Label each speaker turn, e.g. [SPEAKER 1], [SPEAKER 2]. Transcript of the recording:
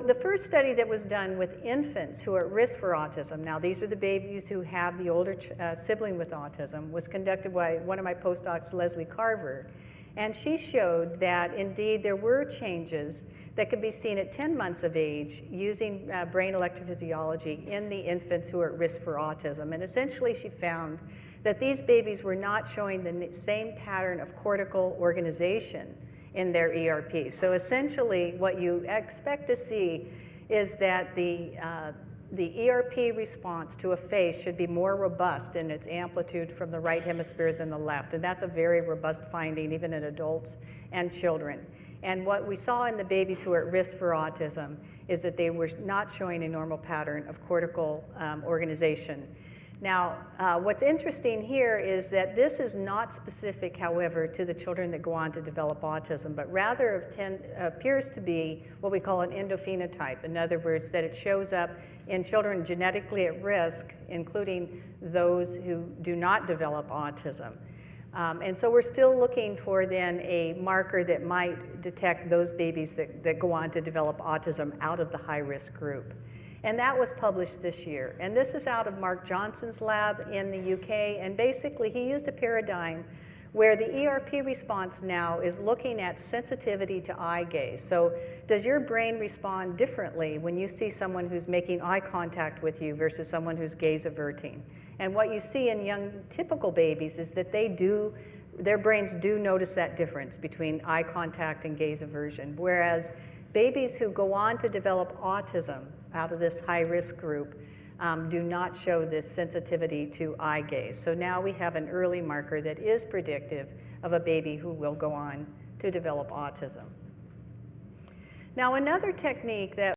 [SPEAKER 1] the first study that was done with infants who are at risk for autism, now these are the babies who have the older sibling with autism, was conducted by one of my postdocs, Leslie Carver. And she showed that indeed there were changes that could be seen at 10 months of age using brain electrophysiology in the infants who are at risk for autism. And essentially she found that these babies were not showing the same pattern of cortical organization in their ERP. So essentially what you expect to see is that the ERP response to a face should be more robust in its amplitude from the right hemisphere than the left. And that's a very robust finding even in adults and children. And what we saw in the babies who are at risk for autism is that they were not showing a normal pattern of cortical organization. Now, what's interesting here is that this is not specific, however, to the children that go on to develop autism, but rather appears to be what we call an endophenotype. In other words, that it shows up in children genetically at risk, including those who do not develop autism. And so we're still looking for then a marker that might detect those babies that go on to develop autism out of the high-risk group. And that was published this year. And this is out of Mark Johnson's lab in the UK. And basically, he used a paradigm where the ERP response now is looking at sensitivity to eye gaze. So does your brain respond differently when you see someone who's making eye contact with you versus someone who's gaze averting? And what you see in young typical babies is that their brains do notice that difference between eye contact and gaze aversion. Whereas babies who go on to develop autism out of this high-risk group do not show this sensitivity to eye gaze. So now we have an early marker that is predictive of a baby who will go on to develop autism. Now, another technique that